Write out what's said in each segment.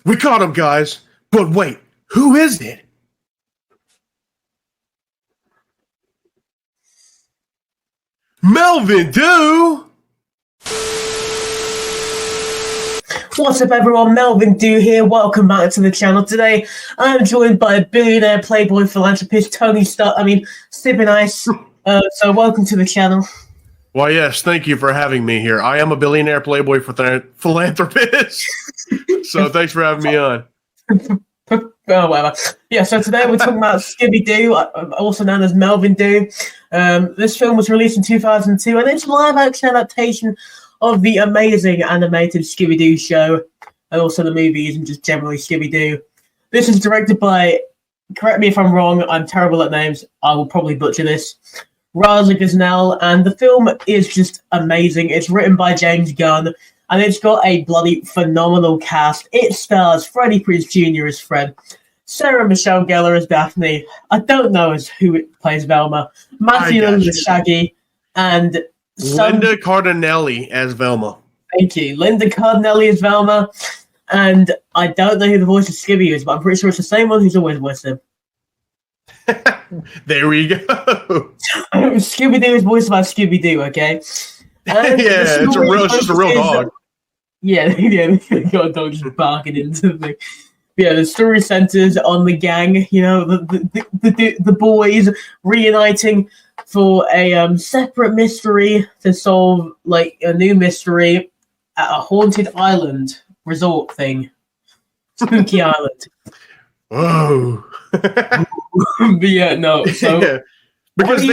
We caught him, guys. But wait, who is it? Melvin Dew! What's up, everyone? Melvin Dew here. Welcome back to the channel. Today, I'm joined by a billionaire, playboy, philanthropist, Tony Stark. Sipping Ice. So welcome to the channel. Why, yes, thank you for having me here. I am a billionaire, playboy, philanthropist. So thanks for having me on. Oh, whatever. Yeah, so today we're talking about Scooby Doo, also known as Melvin Dew. This film was released in 2002, and it's a live-action adaptation of the amazing animated Scooby Doo show, and also the movies and just generally Scooby Doo. This is directed by, correct me if I'm wrong, I'm terrible at names, I will probably butcher this, Raza Gosnell, and the film is just amazing. It's written by James Gunn, and it's got a bloody phenomenal cast. It stars Freddie Prinze Jr. as Fred, Sarah Michelle Gellar as Daphne, I don't know as who plays Velma, Matthew Lillard as Shaggy, and Linda Cardinelli as Velma. Thank you. Linda Cardinelli as Velma, and I don't know who the voice of Scooby is, but I'm pretty sure it's the same one who's always voiced him. There we go. Scooby-Doo is voiced by Scooby-Doo, okay? And yeah, it's just a real dog. Yeah, got a dog just barking into the thing. Yeah, the story centers on the gang, you know, the boys reuniting for a separate mystery to solve, like, a new mystery at a haunted island resort thing. Spooky Island. Whoa. But yeah, no. So, yeah. Because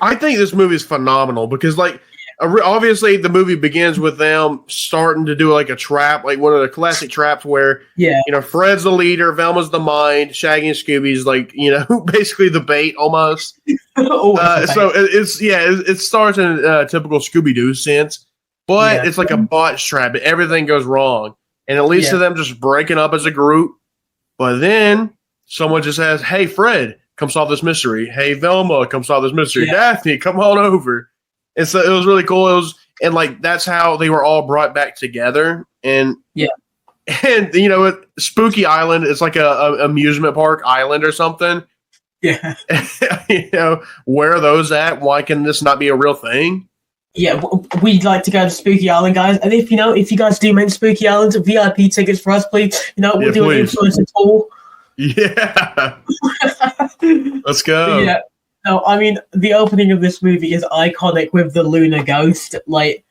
I think this movie is phenomenal because, like, obviously the movie begins with them starting to do like a trap, like one of the classic traps where, you know, Fred's the leader, Velma's the mind, Shaggy and Scooby's like, you know, basically the bait almost. So it starts in a typical Scooby-Doo sense, but it's like a botch trap. Everything goes wrong, and it leads to them just breaking up as a group. But then someone just says, "Hey, Fred, come solve this mystery. Hey, Velma, come solve this mystery. Daphne, come on over." And so it was really cool. And like that's how they were all brought back together. And and you know, Spooky Island is like a amusement park island or something. Yeah. You know, where are those at? Why can this not be a real thing? Yeah, we'd like to go to Spooky Island, guys. And if you guys do make Spooky Island, VIP tickets for us, please. You know, we'll do an influencer tour. Yeah. Let's go. Yeah. No, I mean, the opening of this movie is iconic with the lunar ghost. Like,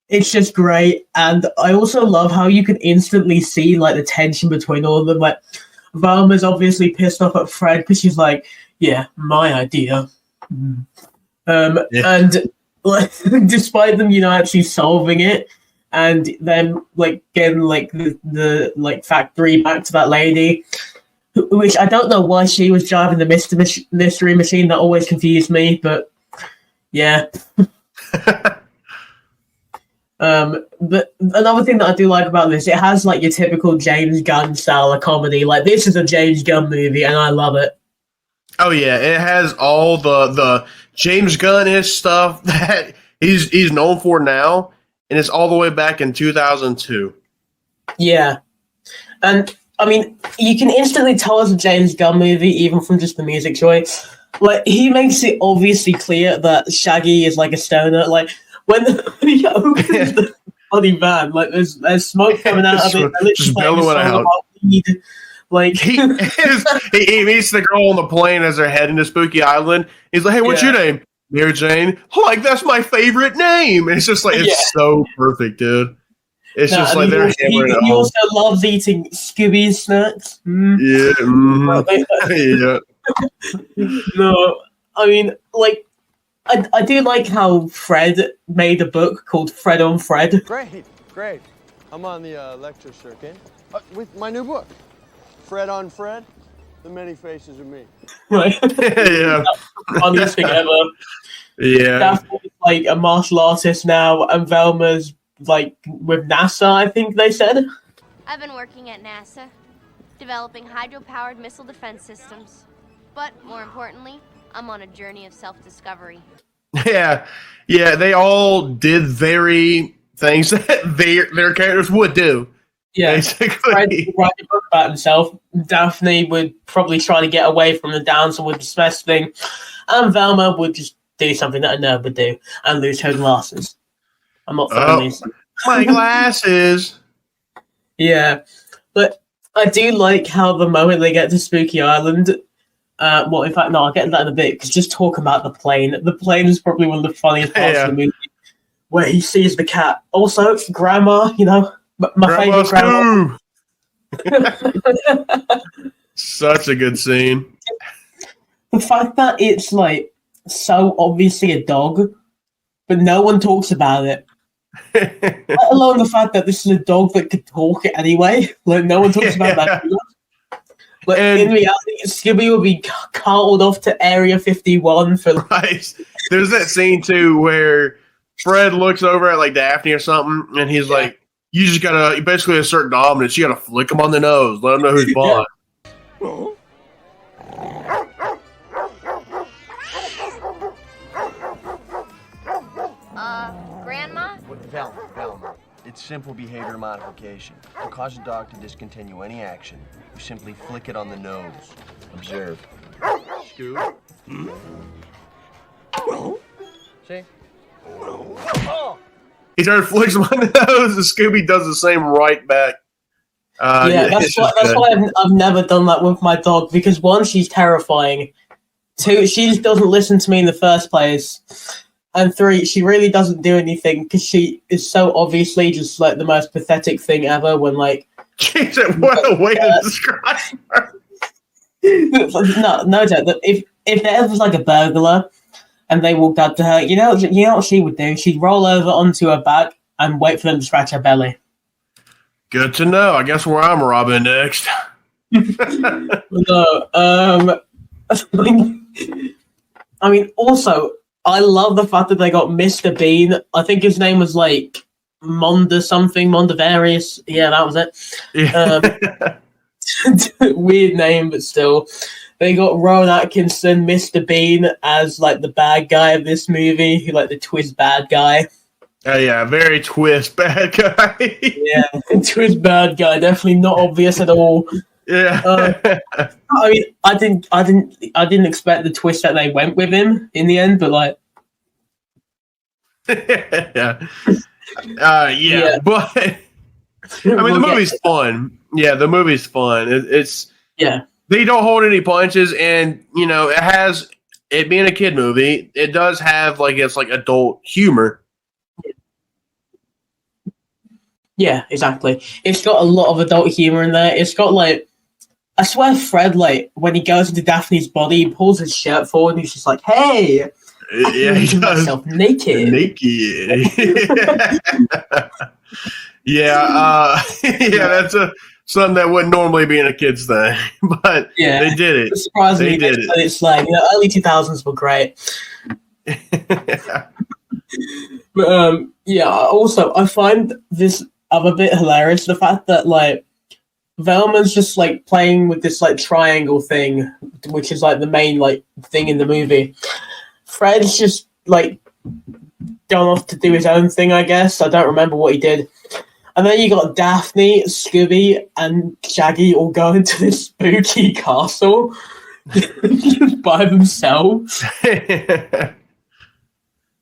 it's just great. And I also love how you can instantly see, like, the tension between all of them. Like, Velma's obviously pissed off at Fred because she's like, yeah, my idea. And, like, despite them, you know, actually solving it and then, like, getting, like, the factory back to that lady, which I don't know why she was driving the mystery machine. That always confused me, but yeah. But another thing that I do like about this, it has like your typical James Gunn style of comedy. Like this is a James Gunn movie, and I love it. Oh yeah, it has all the James Gunn-ish stuff that he's known for now, and it's all the way back in 2002. Yeah, and I mean, you can instantly tell it's a James Gunn movie, even from just the music choice. Like, he makes it obviously clear that Shaggy is like a stoner. Like, when he opens the bloody van, like, there's smoke coming out of it. Just billowing out. Like, he meets the girl on the plane as they're heading to Spooky Island. He's like, "Hey, what's your name?" Mary Jane. Like, that's my favorite name. And it's just like, it's so perfect, dude. It's just like they're hammering it. He also loves eating Scooby snacks. Yeah. Yeah. No, I mean, like, I do like how Fred made a book called Fred on Fred. Great. I'm on the lecture circuit with my new book, Fred on Fred, The Many Faces of Me. Right. Yeah. Funniest thing ever. Yeah. Daphne's like a martial artist now, and Velma's like with NASA, I think they said. I've been working at NASA, developing hydro-powered missile defense systems. But more importantly, I'm on a journey of self-discovery. Yeah, they all did very things that their characters would do. Yeah, basically. Fred would write a book about himself. Daphne would probably try to get away from the downs with the smash thing, and Velma would just do something that a nerd would do and lose her glasses. I'm not throwing these. My glasses. Yeah, but I do like how the moment they get to Spooky Island. Well, in fact, no, I'll get to that in a bit because just talking about the plane. The plane is probably one of the funniest parts of the movie, where he sees the cat. Also, Grandma, my favorite grandma. Such a good scene. The fact that it's like so obviously a dog, but no one talks about it. Let alone the fact that this is a dog that could talk anyway. Like no one talks about that. Like in reality, Scooby will be carted off to Area 51 for. Right. There's that scene too where Fred looks over at like Daphne or something, and he's like, "You just gotta basically assert dominance. You gotta flick him on the nose, let him know who's boss." Grandma? Velma. It's simple behavior modification. To cause a dog to discontinue any action, you simply flick it on the nose. Observe. Scoob. See? He started flicks him on the nose, and Scooby does the same right back. That's why I've never done that with my dog, because one, she's terrifying. Two, she just doesn't listen to me in the first place. And three, she really doesn't do anything because she is so obviously just like the most pathetic thing ever when like... Jesus, what a way to describe her. No doubt that if there was like a burglar and they walked up to her, you know what she would do? She'd roll over onto her back and wait for them to scratch her belly. Good to know. I guess where I'm robbing next. No, I mean, also, I love the fact that they got Mr. Bean. I think his name was like Mondavarius. Yeah, that was it. Yeah. Weird name, but still. They got Rowan Atkinson, Mr. Bean, as like the bad guy of this movie, like the twist bad guy. Oh yeah, very twist bad guy. Yeah, twist bad guy, definitely not obvious at all. Yeah. I mean, I didn't expect the twist that they went with him in the end, but like, yeah. But I mean, the movie's fun. Yeah, the movie's fun. It's they don't hold any punches, and it has it being a kid movie. It does have it's like adult humor. Yeah, exactly. It's got a lot of adult humor in there. It's got like. I swear Fred, like, when he goes into Daphne's body, he pulls his shirt forward and he's just like, hey, I'm making myself naked. That's something that wouldn't normally be in a kid's thing. But they did it. Surprisingly, they did it. It's like, early 2000s were great. But, also, I find this other bit hilarious, the fact that, like, Velma's just like playing with this like triangle thing, which is like the main like thing in the movie. Fred's just like gone off to do his own thing, I guess. I don't remember what he did. And then you got Daphne, Scooby, and Shaggy all going to this spooky castle just by themselves. Because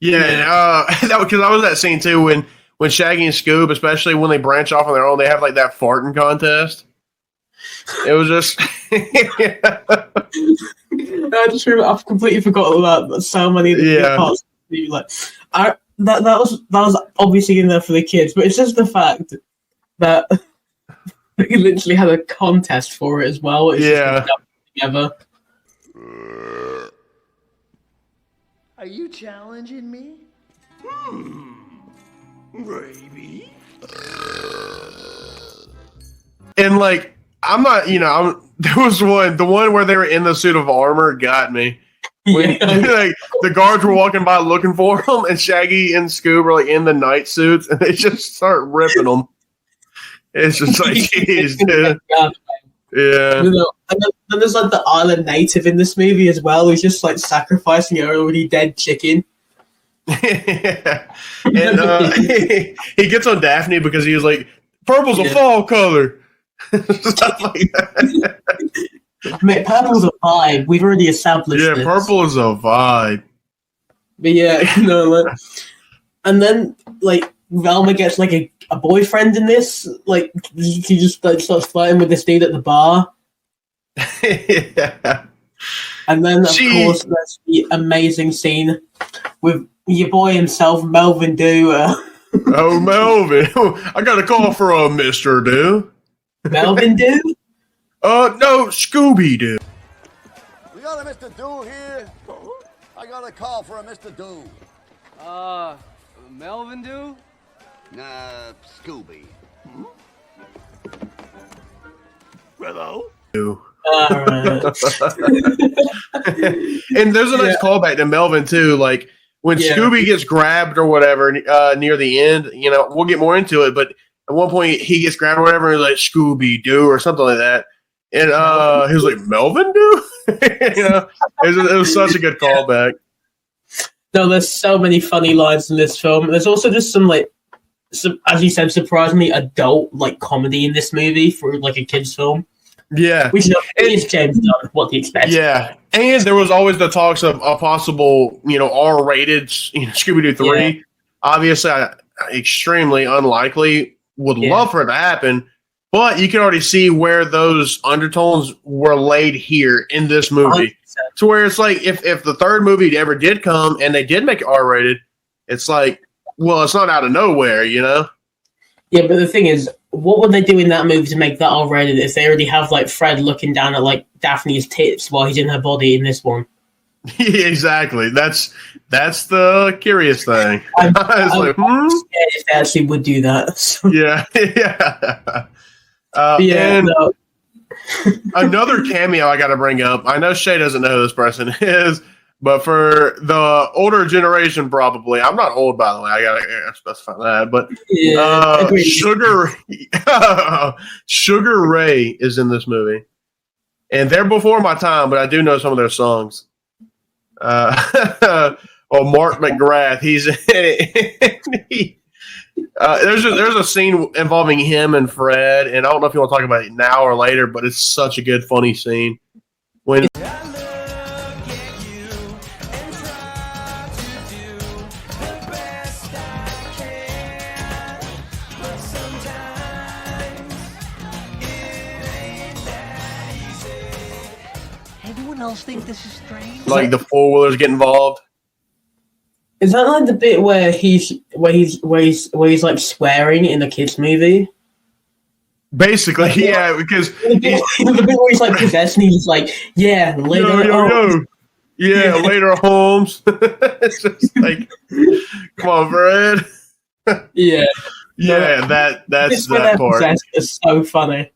I was at that scene too when Shaggy and Scoob, especially when they branch off on their own, they have like that farting contest. It was just that's true. I've completely forgotten about so many of the parts. Like, that was obviously in there for the kids, but it's just the fact that they literally had a contest for it as well. It's just together. Are you challenging me? Maybe. And like, I'm not, there was the one where they were in the suit of armor got me. When like the guards were walking by looking for them, and Shaggy and Scoob are like in the night suits, and they just start ripping them. It's just like, jeez, dude. Yeah. And then there's like the island native in this movie as well, who's just like sacrificing an already dead chicken. And he gets on Daphne because he was like Purple's a fall color. Stuff like that. Mate, purple's a vibe. We've already established this. Purple is a vibe. But yeah, and then like Velma gets like a boyfriend in this. Like she just like starts flirting with this dude at the bar. Yeah. And then of course there's the amazing scene with your boy himself, Melvin Doo. Oh, Melvin! I got a call for Mr. Doo. Melvin Doo? No, Scooby Doo. We got a Mr. Doo here. I got a call for a Mr. Doo. Melvin Doo? Nah, Scooby. Hello? Alright. And there's a nice callback to Melvin too. Like when Scooby gets grabbed or whatever near the end, we'll get more into it. But at one point he gets grabbed or whatever, and like Scooby Doo or something like that, and he was like Melvin Doo. It was such a good callback. No, there's so many funny lines in this film. There's also just some as you said, surprisingly adult like comedy in this movie for like a kids film. Yeah, which is James Gunn. What do you expect? Yeah, and there was always the talks of a possible, R-rated Scooby Doo 3. Yeah. Obviously, extremely unlikely. Would love for it to happen, but you can already see where those undertones were laid here in this movie. 100%. To where it's like if the third movie ever did come and they did make it R-rated, it's like, well, it's not out of nowhere, Yeah, but the thing is, what would they do in that movie to make that R-rated if they already have like Fred looking down at like Daphne's tits while he's in her body in this one? Yeah, exactly. That's the curious thing. I'm scared if they actually would do that. So. Yeah. And another cameo I got to bring up. I know Shay doesn't know who this person is, but for the older generation, probably. I'm not old, by the way. I gotta specify that. But Sugar Ray is in this movie, and they're before my time, but I do know some of their songs. Mark McGrath, he's there's a scene involving him and Fred, and I don't know if you want to talk about it now or later, but it's such a good, funny scene when. Else think this is strange? Like the four-wheelers get involved. Is that like the bit where he's like swearing in the kids movie? Basically, yeah, because the bit where he's like possessed and he's like, yeah, later, yo. Yeah, later, Holmes. It's just like, come on, Fred. Yeah, that's that part. It's so funny.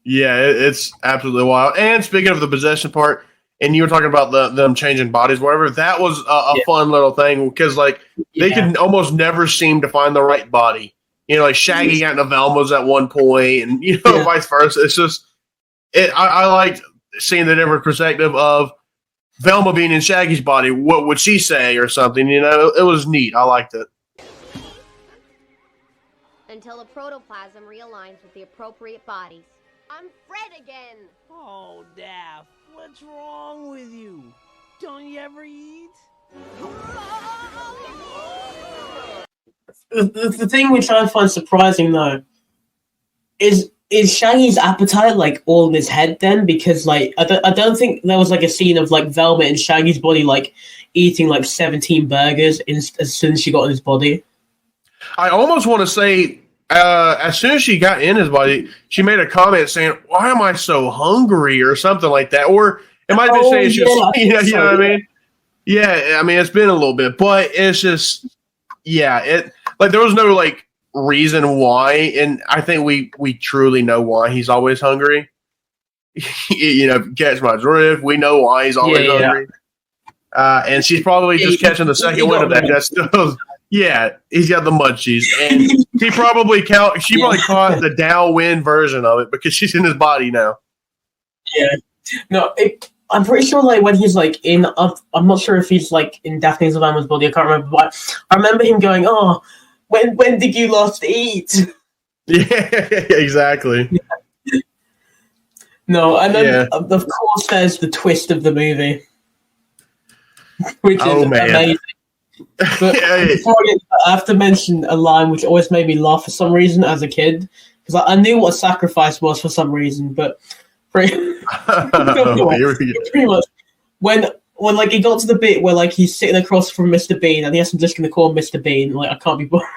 Yeah, it's absolutely wild. And speaking of the possession part. And you were talking about them changing bodies, whatever. That was a fun little thing because, like, they could almost never seem to find the right body. Like Shaggy got into Velma's at one point, and vice versa. It's just, I liked seeing the different perspective of Velma being in Shaggy's body. What would she say or something? It was neat. I liked it. Until the protoplasm realigns with the appropriate bodies. I'm Fred again. Oh, Daff. What's wrong with you? Don't you ever eat? The thing which I find surprising though is Shaggy's appetite like all in his head then? Because like I don't think there was like a scene of like Velma in Shaggy's body like eating like 17 burgers as soon as she got in his body. I almost want to say as soon as she got in his body, she made a comment saying, "Why am I so hungry?" or something like that. Or am I just saying it's just, you know what I mean? Yeah, I mean, it's been a little bit, but it's just, it like there was no like reason why, and I think we truly know why he's always hungry. Catch my drift. We know why he's always hungry. And she's probably just catching the second wind of that. That's still. Yeah, he's got the munchies, and she probably caught the downwind version of it because she's in his body now. Yeah, no, I'm pretty sure like when he's like in, I'm not sure if he's like in Daphne Savannah's body. I can't remember, but I remember him going, "Oh, when did you last eat?" Yeah, exactly. No, and then of course there's the twist of the movie, which is amazing. But before I have to mention a line which always made me laugh for some reason as a kid, because I knew what a sacrifice was for some reason, but pretty much when like he got to the bit where like he's sitting across from Mr. Bean, and yes, I'm just going to call him Mr. Bean. Like I can't be bothered.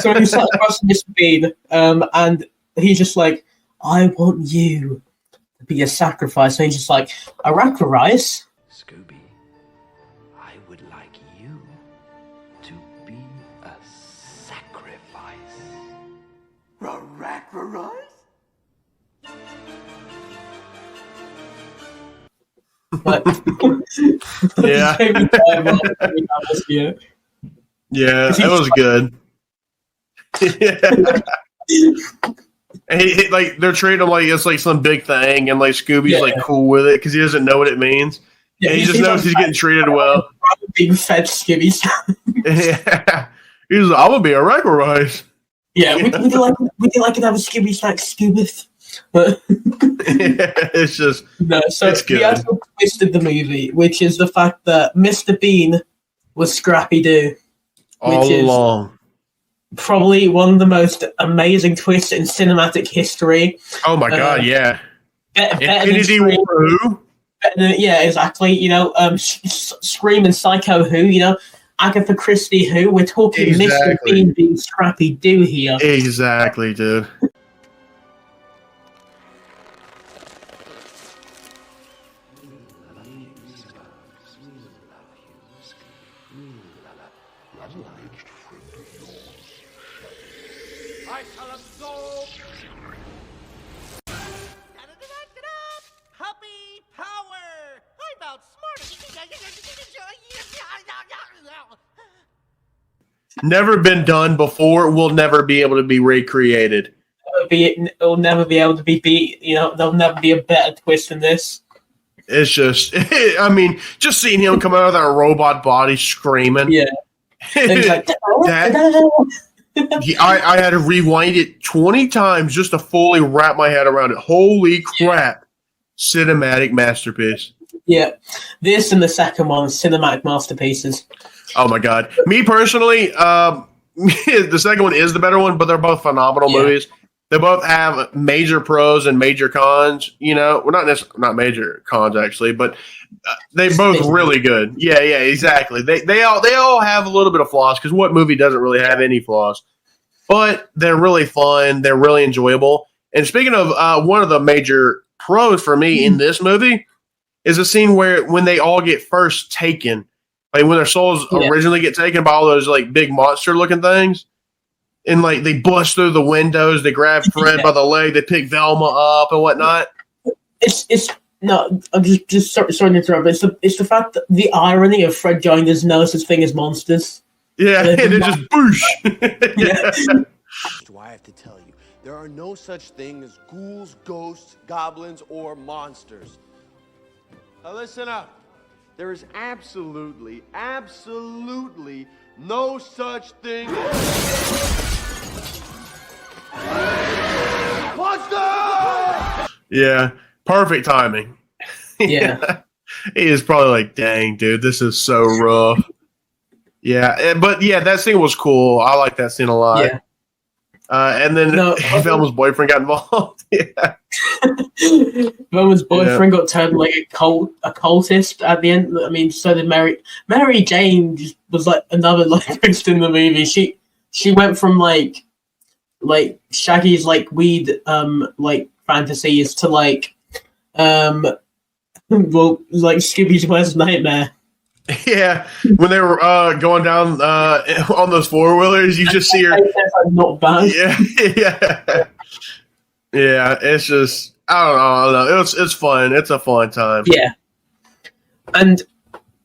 So he sat across from Mr. Bean, and he's just like, I want you to be a sacrifice. So he's just like, a rack of rice. Scooby, I would like you to be a sacrifice. A rack of rice? But yeah, that was good. And he, like they're treating him like it's like some big thing, and like Scooby's like cool with it because he doesn't know what it means. Yeah, he just knows he's getting treated well. Being fed Scooby. Yeah, he's like, I'm gonna be a rack of rice. Yeah, would you like to have a Scooby snack, Scooby? It's just it's good. The actual twist of the movie, which is the fact that Mr. Bean was Scrappy Doo all along. Probably one of the most amazing twists in cinematic history. Oh my god, yeah. Infinity War. Yeah, exactly. You know, Scream and Psycho Who, you know, Agatha Christie Who. We're talking Mr. Bean being Scrappy Doo here. Exactly, dude. I shall absorb. Puppy power. I'm outsmarted. Never been done before. Will never be able to be recreated. It'll never be able to be beat. You know, there'll never be a better twist than this. It's just, I mean, just seeing him come out of that robot body screaming. Yeah. I had to rewind it 20 times just to fully wrap my head around it. Holy crap. Cinematic masterpiece. Yeah. This and the second one, cinematic masterpieces. Oh my god. Me personally, the second one is the better one, but they're both phenomenal movies. They both have major pros and major cons. You know, well, not major cons actually, but they both really good. Yeah, exactly. They all have a little bit of flaws because what movie doesn't really have any flaws? But they're really fun. They're really enjoyable. And speaking of one of the major pros for me in this movie is a scene where when they all get first taken, like when their souls originally get taken by all those like big monster looking things. And like they bust through the windows, they grab Fred by the leg, they pick Velma up and whatnot. It's no, I'm just sorry to interrupt. But it's the fact that the irony of Fred joining there's no such thing as monsters. Yeah, and it just boosh. Do I have to tell you? There are no such thing as ghouls, ghosts, goblins, or monsters. Now listen up. There is absolutely no such thing. Monster! Yeah, perfect timing. Yeah. He is probably like, dang, dude, this is so rough. Yeah, but yeah, that scene was cool. I like that scene a lot. Yeah. And then Velma's boyfriend got involved. Yeah. Velma's boyfriend got turned like a cultist at the end. I mean, so did Mary. Mary Jane just was like another like twist in the movie. She went from like Shaggy's like weed like fantasies to like Scooby's worst nightmare. Yeah, when they were going down on those four-wheelers, you just see her. Not bad. Yeah. It's just I don't know. It's fun. It's a fun time. Yeah, and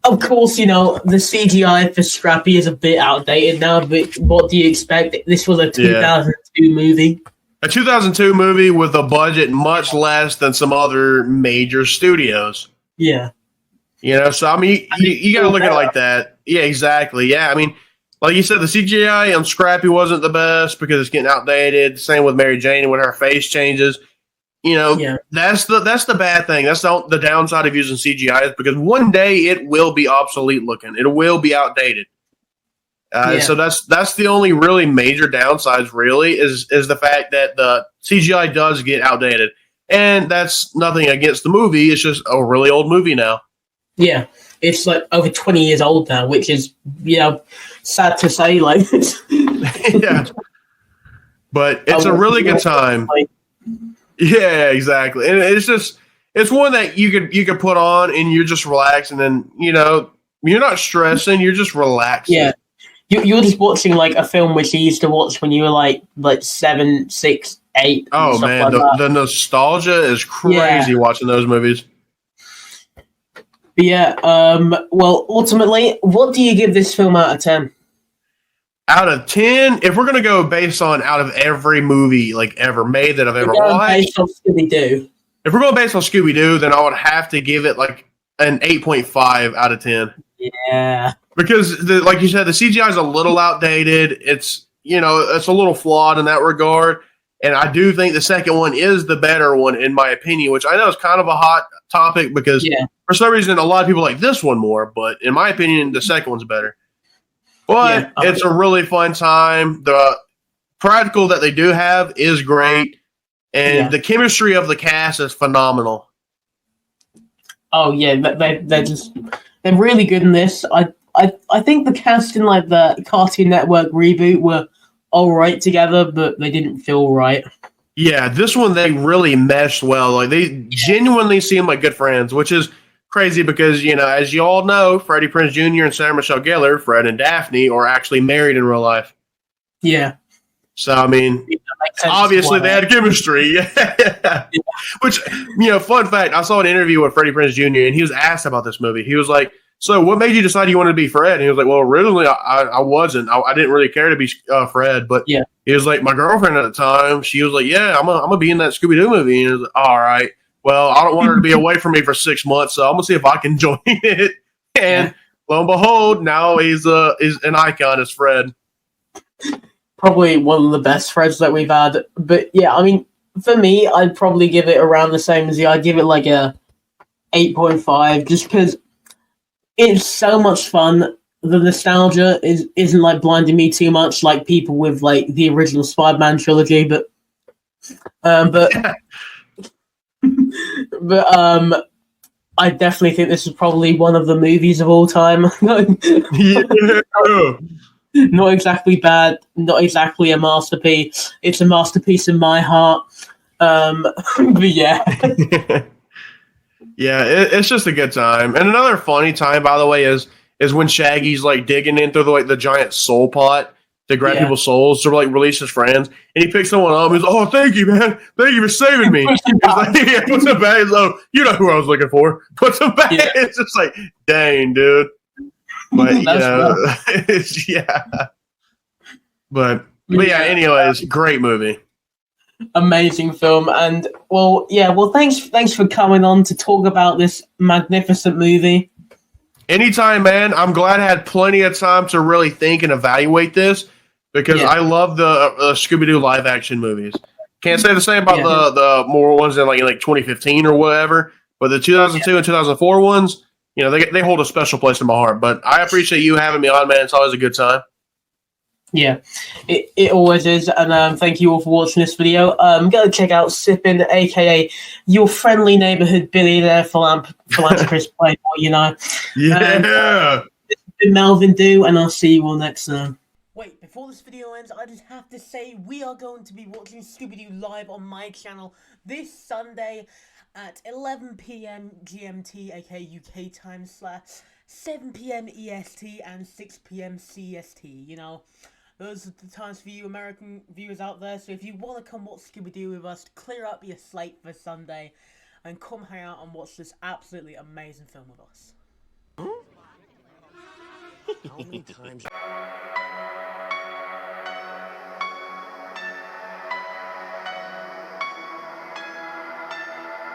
of course, you know the CGI for Scrappy is a bit outdated now. But what do you expect? This was a 2002 movie. A 2002 movie with a budget much less than some other major studios. Yeah. You know, so I mean, you got to look at it like that. Yeah, exactly. Yeah, I mean, like you said, the CGI on Scrappy wasn't the best because it's getting outdated. Same with Mary Jane when her face changes. That's the bad thing. That's the downside of using CGI is because one day it will be obsolete looking. It will be outdated. So that's the only really major downsides. Really, is the fact that the CGI does get outdated, and that's nothing against the movie. It's just a really old movie now. Yeah, it's like over 20 years old now, which is sad to say. Like, yeah, but it's a really good time. Yeah, exactly, and it's one that you could put on and you're just relaxed, and then you're not stressing, you're just relaxing. Yeah. You're just watching like a film which you used to watch when you were like 7, 6, 8. Oh man, the nostalgia is crazy watching those movies. Yeah. Well, ultimately, what do you give this film out of 10? Out of 10, if we're gonna go based on out of every movie like ever made that I've ever watched, based on Scooby Doo. If we're going based on Scooby Doo, then I would have to give it like an 8.5 out of 10. Yeah. Because, like you said, the CGI is a little outdated. It's it's a little flawed in that regard. And I do think the second one is the better one, in my opinion, which I know is kind of a hot topic because for some reason, a lot of people like this one more. But in my opinion, the second one's better. But it's a really fun time. The practical that they do have is great. And the chemistry of the cast is phenomenal. Oh, yeah. They're really good in this. I think the cast in like the Cartoon Network reboot were all right together, but they didn't feel right. Yeah, this one they really meshed well. Like they genuinely seem like good friends, which is crazy because as you all know, Freddie Prinze Jr. and Sarah Michelle Gellar, Fred and Daphne, are actually married in real life. Yeah. So I mean, obviously they had chemistry. Which fun fact, I saw an interview with Freddie Prinze Jr. and he was asked about this movie. He was like, "So, what made you decide you wanted to be Fred?" And he was like, "Well, originally I wasn't. I didn't really care to be Fred, but he was like, my girlfriend at the time. She was like, "Yeah, I'm gonna be in that Scooby Doo movie." And he was like, "All right. Well, I don't want her to be away from me for 6 months, so I'm gonna see if I can join it." And lo and behold, now he's an icon as Fred. Probably one of the best Freds that we've had. But yeah, I mean, for me, I'd probably give it around the same as you. I'd give it like a 8.5, just because it's so much fun. The nostalgia isn't like blinding me too much, like people with like the original Spider-Man trilogy. But I definitely think this is probably one of the movies of all time. Not exactly bad, not exactly a masterpiece. It's a masterpiece in my heart. But yeah. Yeah, it's just a good time. And another funny time, by the way, is when Shaggy's like digging into the giant soul pot to grab people's souls to like release his friends, and he picks someone up. And he's like, "Oh, thank you, man! Thank you for saving me." He's like, puts him back. He's like, "Oh, you know who I was looking for." Puts him back. Yeah. It's just like, dang, dude. But But yeah. Anyways, great movie. Amazing film, and thanks for coming on to talk about this magnificent movie. Anytime, man. I'm glad I had plenty of time to really think and evaluate this because I love the Scooby Doo live action movies. Can't say the same about the more ones in like 2015 or whatever, but the 2002 and 2004 ones, they hold a special place in my heart. But I appreciate you having me on, man. It's always a good time. Yeah, it always is, and thank you all for watching this video. Go check out Sippin, aka your friendly neighborhood billionaire philanthropist playboy. Yeah. This has been Melvin Do, and I'll see you all next time. Wait, before this video ends, I just have to say we are going to be watching Scooby Doo live on my channel this Sunday at 11 p.m. GMT, aka UK time, / 7 p.m. EST and 6 p.m. CST. Those are the times for you American viewers out there, so if you want to come watch Scooby-Doo with us, clear up your slate for Sunday, and come hang out and watch this absolutely amazing film with us. How many times...